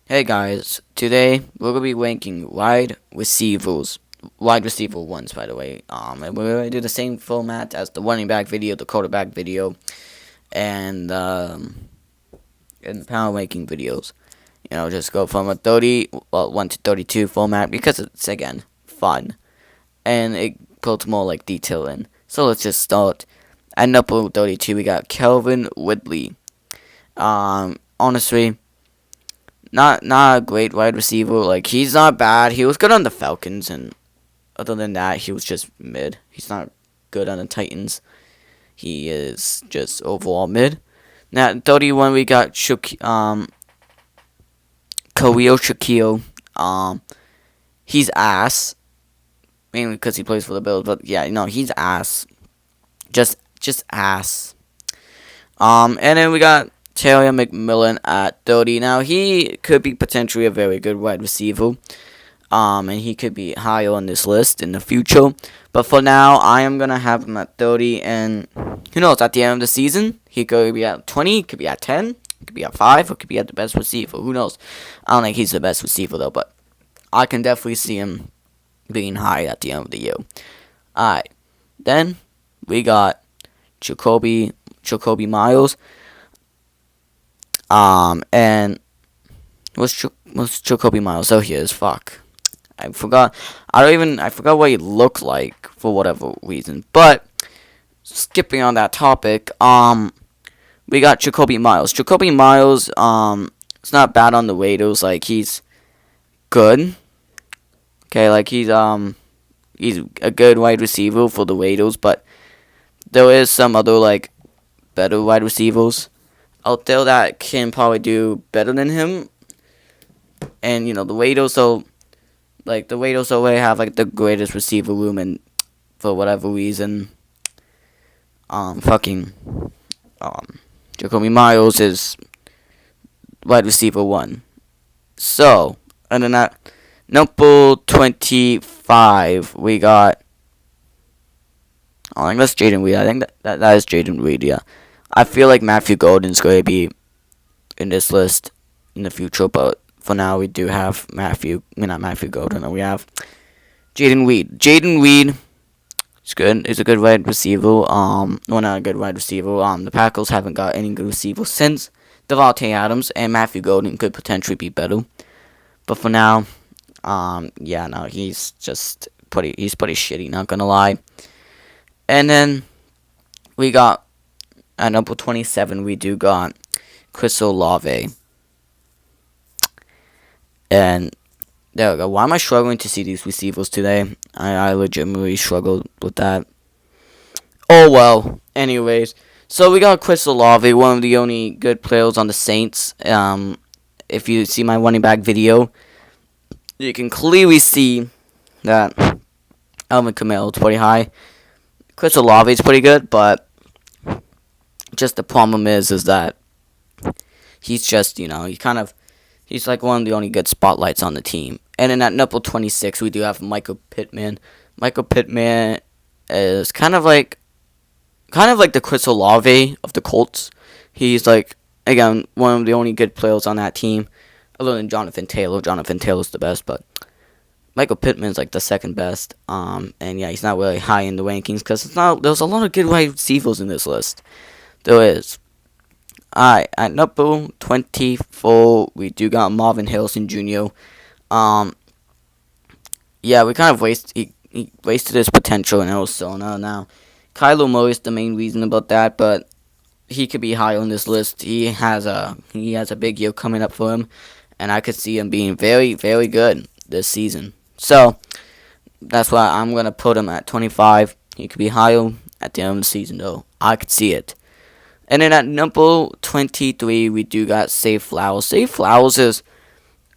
Hey guys, today we're gonna be ranking wide receiver ones, by the way. And we're gonna do the same format as the running back video, the quarterback video, and and the power ranking videos. Just go from a 1 to 32 format because it's again fun and it puts more like detail in. So let's just start. At number 32, we got Calvin Ridley. Honestly, not a great wide receiver. Like, he's not bad. He was good on the Falcons, and other than that, he was just mid. He's not good on the Titans. He is just overall mid. Now at 31, we got Khalil Shakir. He's ass, mainly because he plays for the Bills. But yeah, he's ass. Just ass. And then we got Terry McMillan at 30. Now, he could be potentially a very good wide receiver. And he could be higher on this list in the future. But for now, I am going to have him at 30. And who knows, at the end of the season, he could be at 20, he could be at 10, he could be at 5, or could be at the best receiver. Who knows? I don't think he's the best receiver, though. But I can definitely see him being high at the end of the year. Alright. Then we got Jacoby Miles. And what's Jacoby Miles? Oh, he is. Fuck. I forgot what he looked like for whatever reason. But skipping on that topic, we got Jacoby Miles. Jacoby Miles, it's not bad on the Raiders. Like, he's good. Okay, like he's a good wide receiver for the Raiders, but there is some other like better wide receivers out there that can probably do better than him. And the Raiders, already have like the greatest receiver room, and for whatever reason, Jacoby Miles is wide receiver 1. So, and then at number 25, we got. I think that's Jaden Reed. I think that is Jaden Reed. Yeah, I feel like Matthew Golden's going to be in this list in the future, but for now we do have not Matthew Golden. We have Jaden Reed. Jaden Reed is good. He's a good wide receiver. Not a good wide receiver. The Packers haven't got any good receivers since Davante Adams, and Matthew Golden could potentially be better. But for now, he's pretty shitty. Not gonna lie. And then we got at number 27, we do got Chris Olave. And there we go. Why am I struggling to see these receivers today? I legitimately struggled with that. Oh well. Anyways, so we got Chris Olave, one of the only good players on the Saints. If you see my running back video, you can clearly see that Alvin Kamara is pretty high. Chris Olave is pretty good, but just the problem is that he's just, he's like one of the only good spotlights on the team. And then at number 26, we do have Michael Pittman. Michael Pittman is kind of like the Chris Olave of the Colts. He's like, again, one of the only good players on that team, other than Jonathan Taylor. Jonathan Taylor's the best, but Michael Pittman's like the second best. And yeah, he's not really high in the rankings because there's a lot of good wide receivers in this list. There is. Alright, at number 24, we do got Marvin Harrison Jr. Yeah, we kind of he wasted his potential in Arizona. Now, Kyler Murray is the main reason about that, but he could be high on this list. He has a big year coming up for him, and I could see him being very, very good this season. So, that's why I'm going to put him at 25. He could be higher at the end of the season, though. I could see it. And then at number 23, we do got Zay Flowers. Zay Flowers is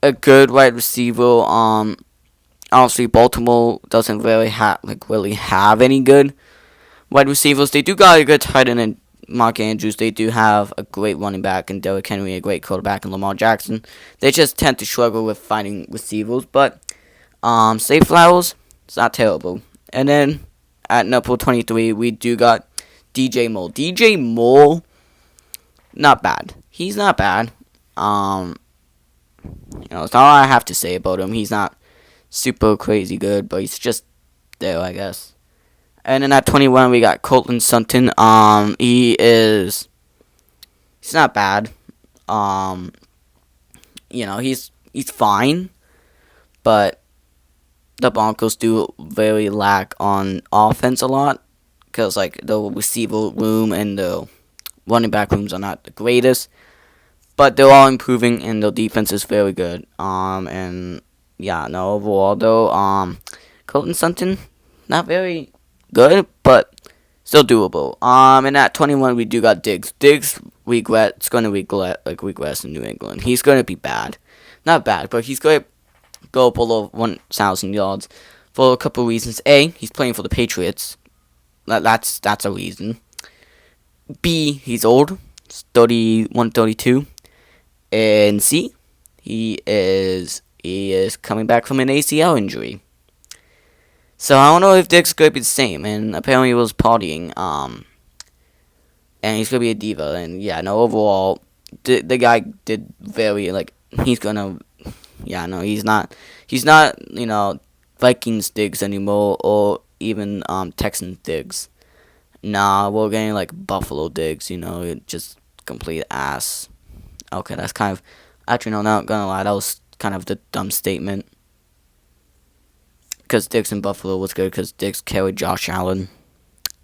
a good wide receiver. Honestly, Baltimore doesn't really have any good wide receivers. They do got a good tight end in Mark Andrews. They do have a great running back in Derrick Henry, a great quarterback in Lamar Jackson. They just tend to struggle with finding receivers. But Zay Flowers, it's not terrible. And then at number 23, we do got DJ Moore. DJ Moore, not bad. He's not bad. It's not all I have to say about him. He's not super crazy good, but he's just there, I guess. And then at 21, we got Courtland Sutton. He's not bad. He's fine, but the Broncos do very lack on offense a lot because like the receiver room and the running back rooms are not the greatest, but they're all improving and the defense is very good. And yeah, no, overall though, Courtland Sutton not very good, but still doable. And at 21 we do got Diggs. Diggs it's going to regress in New England. He's going to be bad, not bad, but he's going to go below 1,000 yards for a couple of reasons. A, he's playing for the Patriots. That's a reason. B, he's old. He's 31, 32. And C, he is coming back from an ACL injury. So I don't know if Dick's going to be the same. And apparently he was partying. And he's going to be a diva. And yeah, no, overall, the guy did very, he's going to... Yeah, no, he's not, Vikings Diggs anymore, or even, Texans Diggs. Nah, we're getting, Buffalo Diggs, just complete ass. Okay, that's kind of, actually, no, not gonna lie, that was kind of the dumb statement. Because Diggs in Buffalo was good, because Diggs carried Josh Allen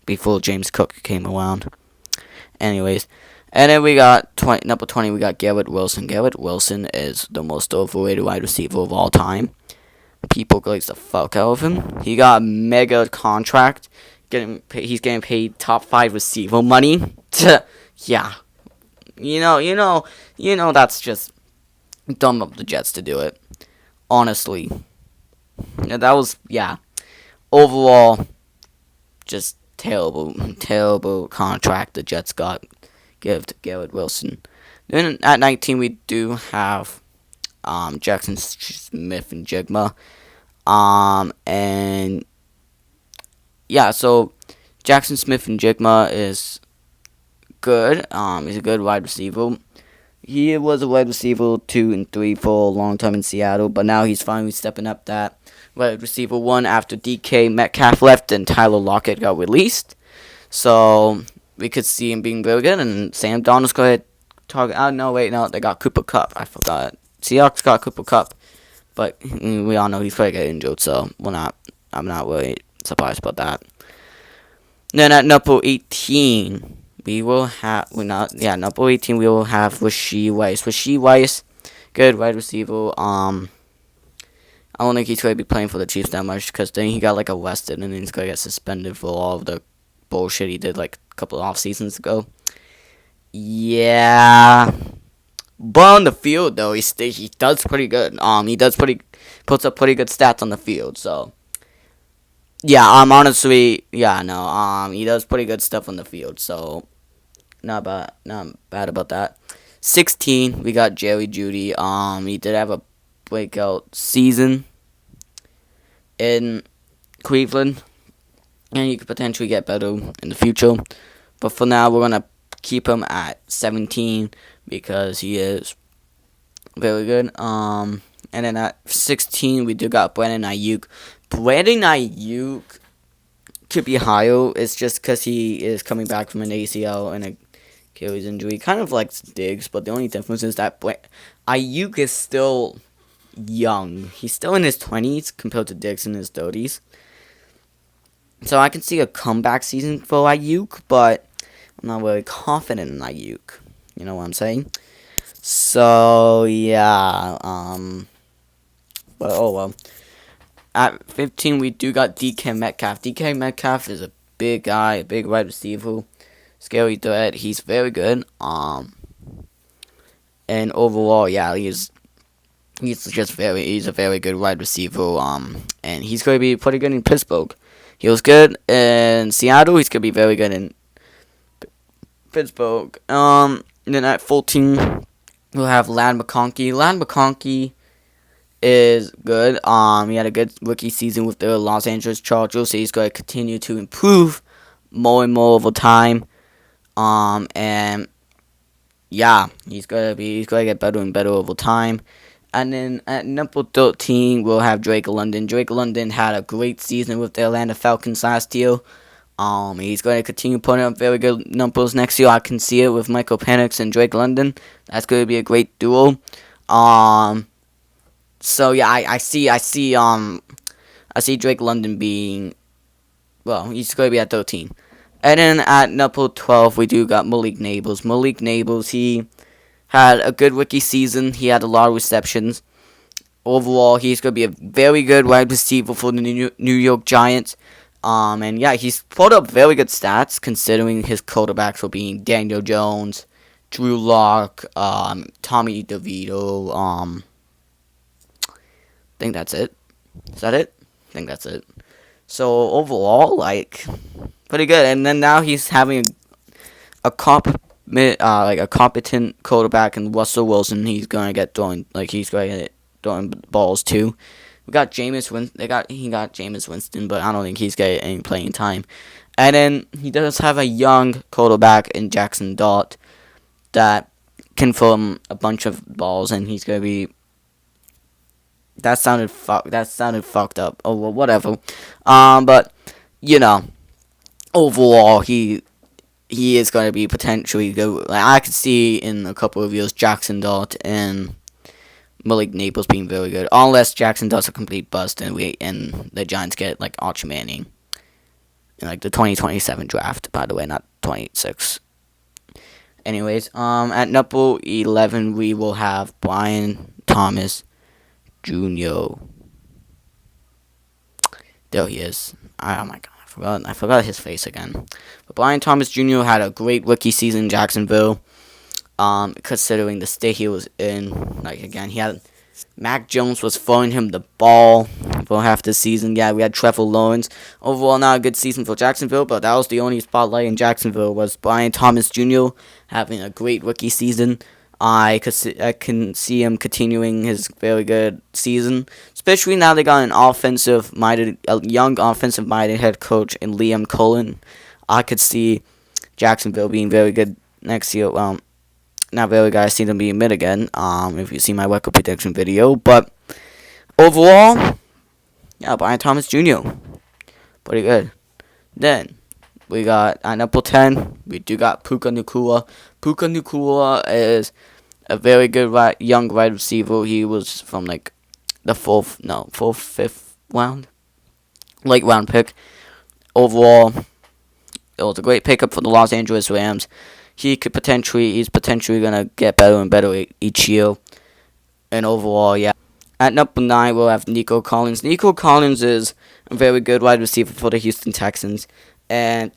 before James Cook came around. Anyways, and then we got number 20, we got Garrett Wilson. Garrett Wilson is the most overrated wide receiver of all time. People glaze the fuck out of him. He got a mega contract. He's getting paid top 5 receiver money. Yeah. That's just dumb of the Jets to do it. Honestly. That was, overall, just terrible contract the Jets give to Garrett Wilson. Then at 19 we do have Jackson Smith and Jigma. And yeah, so Jackson Smith and Jigma is good. He's a good wide receiver. He was a wide receiver 2 and 3 for a long time in Seattle, but now he's finally stepping up that wide receiver 1 after DK Metcalf left and Tyler Lockett got released. So we could see him being very good, and Sam Darnold's going to target. They got Cooper Kupp. I forgot. Seahawks got Cooper Kupp, but we all know he's going to get injured, so I'm not really surprised about that. Then at number 18, we will have number 18 we will have Rashee Rice. Rashee Rice, good wide receiver. I don't think he's going to be playing for the Chiefs that much because then he got arrested and then he's going to get suspended for all of the bullshit he did a couple of off seasons ago. Yeah, but on the field though, he does pretty good. Puts up pretty good stats on the field. So yeah, honestly, he does pretty good stuff on the field. So not bad about that. 16, we got Jerry Jeudy. He did have a breakout season in Cleveland, and he could potentially get better in the future. But for now, we're gonna keep him at 17 because he is very good. And then at 16, we do got Brandon Ayuk. Brandon Ayuk could be higher. It's just because he is coming back from an ACL and a Achilles injury, kind of like Diggs. But the only difference is that Ayuk is still young. He's still in his 20s compared to Diggs in his 30s. So I can see a comeback season for Ayuk, but I'm not really confident in Ayuk. You know what I'm saying? So yeah. But oh well. At 15, we do got DK Metcalf. DK Metcalf is a big guy, a big wide receiver, scary threat. He's very good. And overall, yeah, he's a very good wide receiver. And he's going to be pretty good in Pittsburgh. He was good in Seattle. He's going to be very good in Pittsburgh. And then at 14, we'll have Ladd McConkey. Ladd McConkey is good. He had a good rookie season with the Los Angeles Chargers, so he's going to continue to improve more and more over time. And yeah, he's going to get better and better over time. And then at number 13, we'll have Drake London. Drake London had a great season with the Atlanta Falcons last year. He's going to continue putting up very good numbers next year. I can see it with Michael Penix and Drake London. That's going to be a great duo. So yeah, I see Drake London being, well, he's going to be at 13. And then at number 12, we do got Malik Nabers. Malik Nabers, he had a good rookie season. He had a lot of receptions. Overall, he's going to be a very good wide receiver for the New York Giants. And yeah, he's put up very good stats considering his quarterbacks were being Daniel Jones, Drew Lock, Tommy DeVito. I think that's it. Is that it? I think that's it. So overall, like, pretty good. And then now he's having a competent quarterback in Russell Wilson. He's gonna get throwing, like, he's going to get throwing balls too. We got Jameis Winston. He got Jameis Winston, but I don't think he's getting any playing time. And then he does have a young quarterback in Jackson Dart that can throw him a bunch of balls, and he's gonna be. That sounded fucked up. Oh well, whatever. But you know, overall he is going to be potentially good. Like, I could see in a couple of years Jackson Dart and Malik Nabers being very good, unless Jackson Dart's a complete bust and the Giants get like Archie Manning in like the 2027 draft. By the way, not 26. Anyways, at number 11 we will have Brian Thomas Jr. There he is. Oh my god, I forgot his face again. But Brian Thomas Jr. had a great rookie season in Jacksonville. Considering the state he was in, like again, Mac Jones was throwing him the ball for half the season. Yeah, we had Trevor Lawrence. Overall, not a good season for Jacksonville, but that was the only spotlight in Jacksonville was Brian Thomas Jr. having a great rookie season. I can see him continuing his very good season, especially now they got a young offensive-minded head coach in Liam Cullen. I could see Jacksonville being very good next year. Well, not very good. I see them being mid again. If you see my record prediction video, but overall, yeah, Brian Thomas Jr. pretty good. Then we got at number 10. We do got Puka Nacua. Puka Nacua is a very good young wide receiver. He was from like the fifth round, late round pick. Overall, it was a great pickup for the Los Angeles Rams. He's potentially gonna get better and better each year. And overall, yeah. At number 9, we'll have Nico Collins. Nico Collins is a very good wide receiver for the Houston Texans. And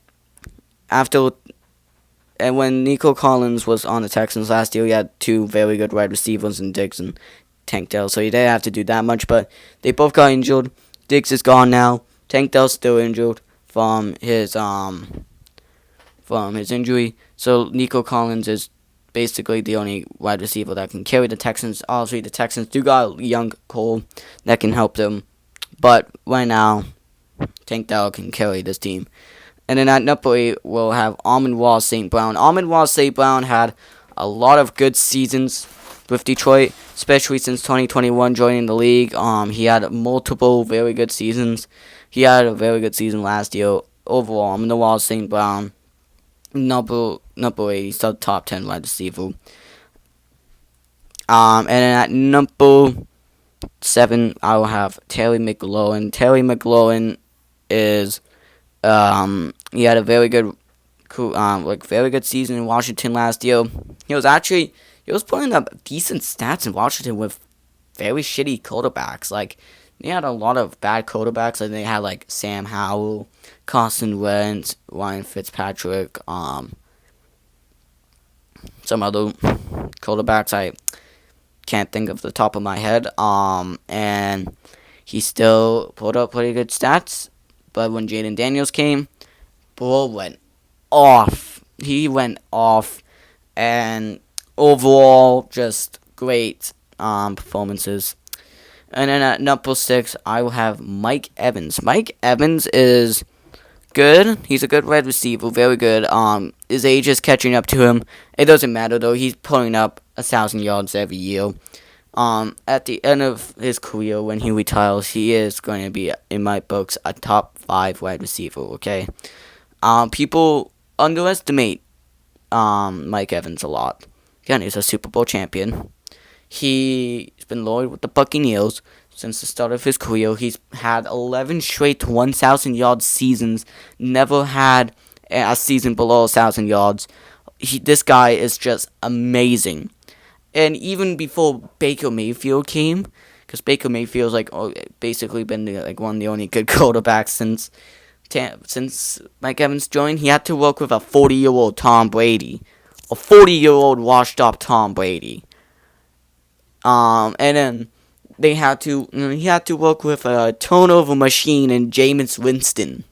when Nico Collins was on the Texans last year, he had 2 very good wide receivers in Diggs and Tank Dell. So he didn't have to do that much, but they both got injured. Diggs is gone now. Tank Dell's still injured from his injury. So Nico Collins is basically the only wide receiver that can carry the Texans. Obviously, the Texans do got a young Cole that can help them. But right now, Tank Dell can carry this team. And then at number 8, we'll have Amon-Ra St. Brown. Amon-Ra St. Brown had a lot of good seasons with Detroit, especially since 2021 joining the league. He had multiple very good seasons. He had a very good season last year. Overall, Amon-Ra St. Brown, number 8, he's the top 10 wide receiver. And then at number 7, I will have Terry McLaurin. Terry McLaurin is he had a very good season in Washington last year. He was putting up decent stats in Washington with very shitty quarterbacks. Like, they had a lot of bad quarterbacks. Like, they had like Sam Howell, Carson Wentz, Ryan Fitzpatrick, some other quarterbacks I can't think of the top of my head. And he still put up pretty good stats. But when Jaden Daniels came, ball went off. He went off. And overall, just great performances. And then at number 6, I will have Mike Evans. Mike Evans is good. He's a good wide receiver, very good. His age is catching up to him. It doesn't matter though. He's putting up 1,000 yards every year. At the end of his career, when he retires, he is going to be, in my books, a top 5 wide receiver. Okay. People underestimate Mike Evans a lot. Again, he's a Super Bowl champion. He's been loyal with the Buccaneers since the start of his career. He's had 11 straight 1,000-yard seasons. Never had a season below 1,000 yards. This guy is just amazing. And even before Baker Mayfield came, because Baker Mayfield's basically been one of the only good quarterbacks since Mike Evans joined, he had to work with a 40-year-old Tom Brady, a 40-year-old washed-up Tom Brady. And then he had to work with a turnover machine in Jameis Winston.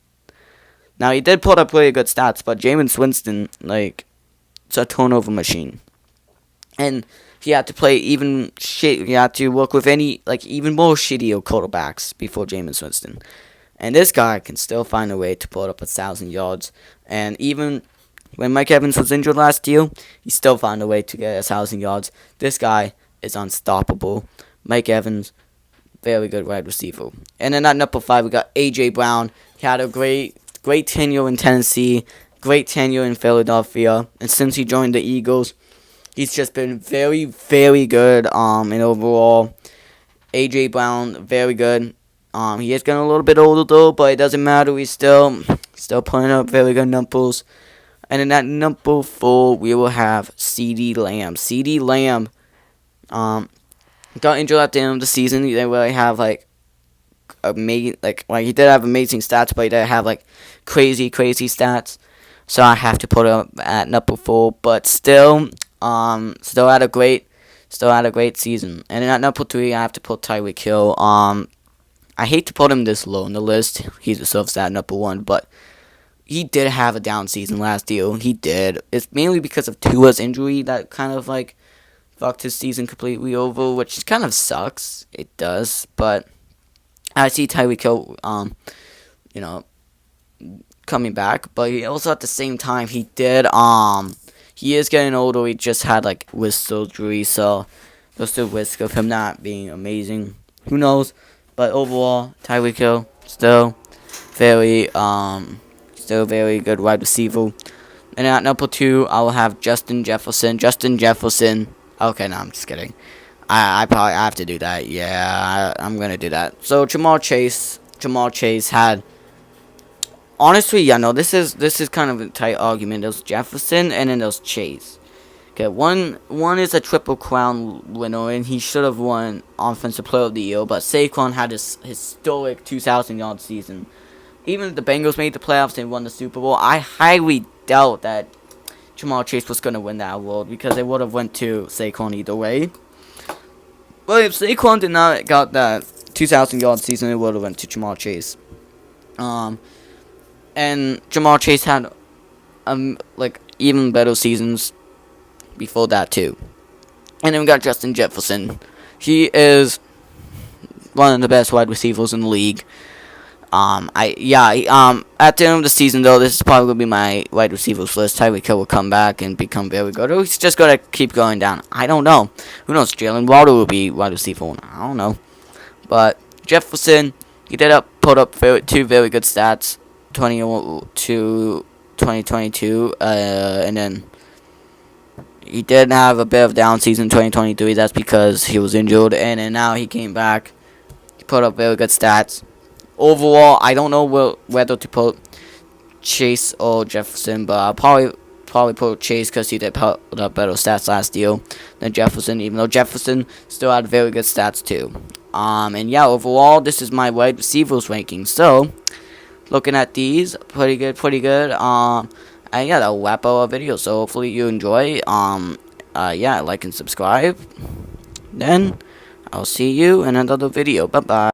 Now he did put up really good stats, but Jameis Winston, it's a turnover machine. And he had to play even shit. He had to work with even more shittier quarterbacks before Jameis Winston. And this guy can still find a way to put up 1,000 yards. And even when Mike Evans was injured last year, he still found a way to get 1,000 yards. This guy is unstoppable. Mike Evans, very good wide receiver. And then at number 5, we got A.J. Brown. He had a great tenure in Tennessee, great tenure in Philadelphia. And since he joined the Eagles, he's just been very, very good. And overall, A.J. Brown, very good. He is getting a little bit older though, but it doesn't matter. He's still putting up very good numbers. And then at number 4, we will have CeeDee Lamb. CeeDee Lamb, got injured at the end of the season. He didn't really have he did have amazing stats, but he didn't have crazy stats. So I have to put him at number 4, but still had a great season. And then at number 3, I have to put Tyreek Hill. I hate to put him this low on the list. He deserves that number 1, but he did have a down season last year. He did. It's mainly because of Tua's injury that kind of fucked his season completely over, which kind of sucks. It does, but I see Tyreek Hill, coming back. But he also at the same time he is getting older. He just had wrist surgery, so there's the risk of him not being amazing. Who knows? But overall, Tyreek Hill still very good wide receiver. And at number 2, I will have Justin Jefferson. Okay, no, I'm just kidding. I probably have to do that. Yeah, I'm gonna do that. So Ja'Marr Chase had. Honestly, this is kind of a tight argument. There's Jefferson and then there's Chase. Okay, one is a Triple Crown winner, and he should have won Offensive Player of the Year, but Saquon had this historic 2,000-yard season. Even if the Bengals made the playoffs and won the Super Bowl, I highly doubt that Ja'Marr Chase was going to win that award, because it would have went to Saquon either way. But if Saquon did not got that 2,000-yard season, it would have went to Ja'Marr Chase. And Ja'Marr Chase had even better seasons before that too. And then we got Justin Jefferson. He is one of the best wide receivers in the league. At the end of the season though, this is probably gonna be my wide receivers list. Tyreek Hill will come back and become very good, or he's just gonna keep going down. I don't know. Who knows? Jalen Waddle will be wide receiver 1. I don't know. But Jefferson, he did put up 2 very good stats, 2022, and then he did have a bit of down season in 2023. That's because he was injured, and then now he came back. He put up very good stats. Overall, I don't know whether to put Chase or Jefferson, but I'll probably put Chase because he did put up better stats last year than Jefferson, even though Jefferson still had very good stats too. And yeah, overall, this is my wide receivers ranking. So, looking at these, pretty good. And yeah, that'll wrap up our video. So hopefully you enjoy. Like and subscribe. Then I'll see you in another video. Bye bye.